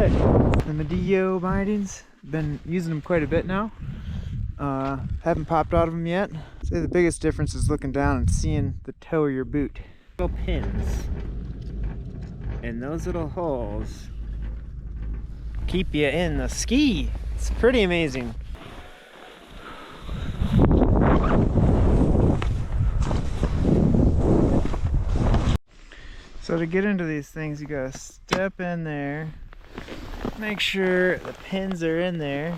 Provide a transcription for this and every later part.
good. The Medio bindings, been using them quite a bit now. Haven't popped out of them yet. I'd say the biggest difference is looking down and seeing the toe of your boot. Little pins and those little holes keep you in the ski. It's pretty amazing. So to get into these things, you gotta step in there, make sure the pins are in there,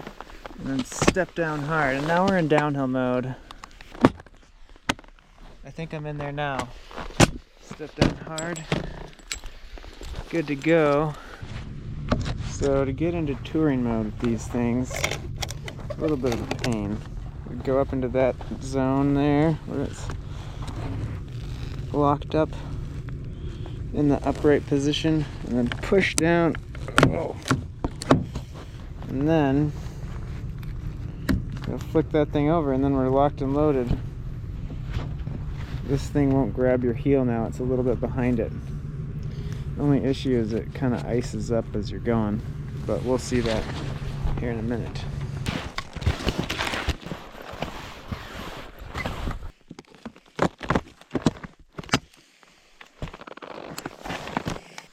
and then step down hard. And now we're in downhill mode. I think I'm in there now. Step down hard. Good to go. So to get into touring mode with these things, a little bit of a pain. We go up into that zone there where it's locked up in the upright position, and then push down. Oh. And then flick that thing over, and then we're locked and loaded. This thing won't grab your heel now, it's a little bit behind it. The only issue is it kind of ices up as you're going, but we'll see that here in a minute.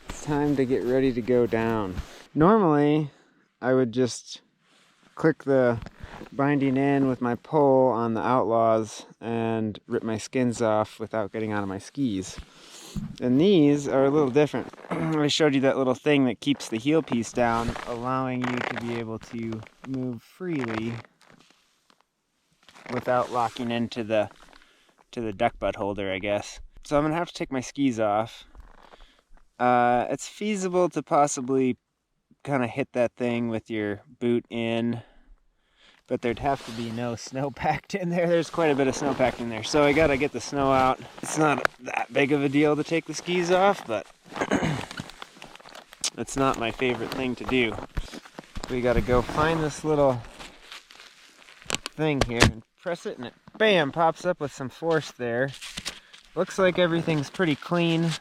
It's time to get ready to go down. Normally, I would just click the binding in with my pole on the Outlaws and rip my skins off without getting out of my skis. And these are a little different. I showed you that little thing that keeps the heel piece down, allowing you to be able to move freely without locking into the duck butt holder, I guess. So I'm gonna have to take my skis off. It's feasible to possibly kind of hit that thing with your boot in, but there'd have to be no snow packed in there. There's quite a bit of snow packed in there, so I gotta get the snow out. It's not that big of a deal to take the skis off, but it's not my favorite thing to do. We gotta go find this little thing here and press it, and it bam pops up with some force there. Looks like everything's pretty clean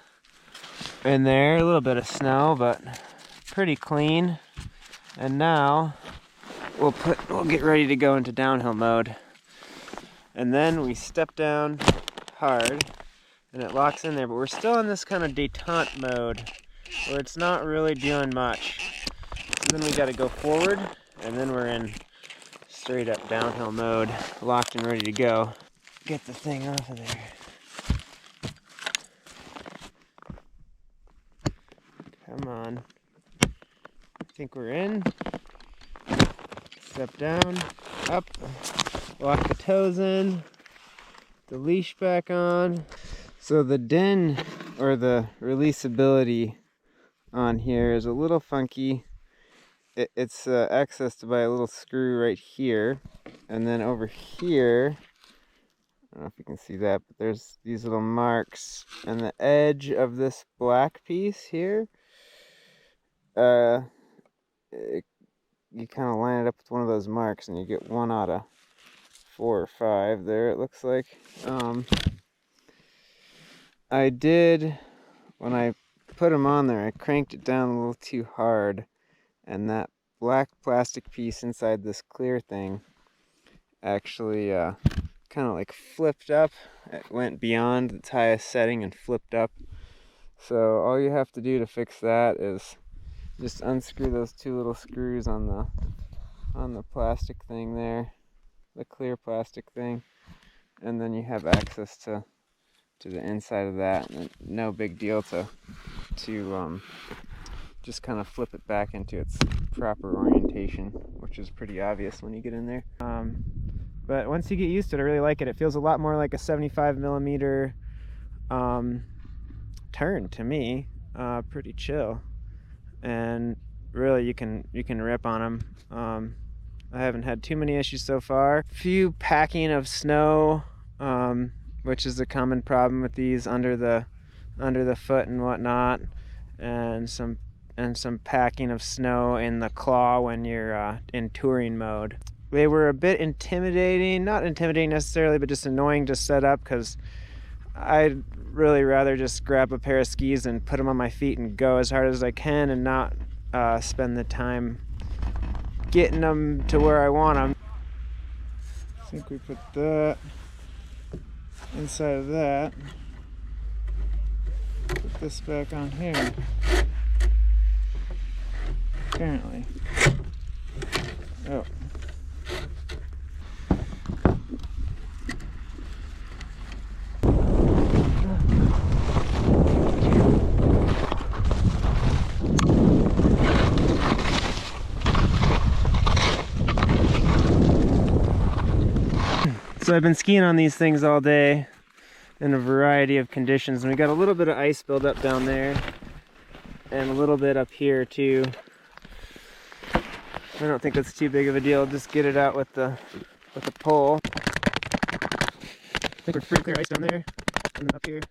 in there. A little bit of snow, but pretty clean. And now we'll get ready to go into downhill mode, and then we step down hard and it locks in there, but we're still in this kind of detente mode where it's not really doing much. So then we got to go forward, and then we're in straight up downhill mode, locked and ready to go. Get the thing off of there. Come on. I think we're in. Step down, up, lock the toes in, the leash back on. So the den, or the releasability on here, is a little funky. It's accessed by a little screw right here, and then over here, I don't know if you can see that, but there's these little marks, and the edge of this black piece here, you kind of line it up with one of those marks, and you get 1 out of 4 or 5 there, it looks like. I did, when I put them on there, I cranked it down a little too hard, and that black plastic piece inside this clear thing actually kind of like flipped up. It went beyond its highest setting and flipped up. So all you have to do to fix that is just unscrew those 2 little screws on the plastic thing there, the clear plastic thing, and then you have access to the inside of that. And no big deal to just kind of flip it back into its proper orientation, which is pretty obvious when you get in there. But once you get used to it, I really like it. It feels a lot more like a 75mm turn to me. Pretty chill. And really, you can rip on them. I haven't had too many issues so far. Few packing of snow, which is a common problem with these under the foot and whatnot, and some packing of snow in the claw when you're in touring mode. They were a bit intimidating, not intimidating necessarily, but just annoying to set up, because I'd really rather just grab a pair of skis and put them on my feet and go as hard as I can, and not spend the time getting them to where I want them. I think we put that inside of that. Put this back on here. Apparently. Oh. So I've been skiing on these things all day in a variety of conditions, and we got a little bit of ice buildup down there and a little bit up here too. I don't think that's too big of a deal. Just get it out with the pole. I think we're pretty clear ice down there and then up here.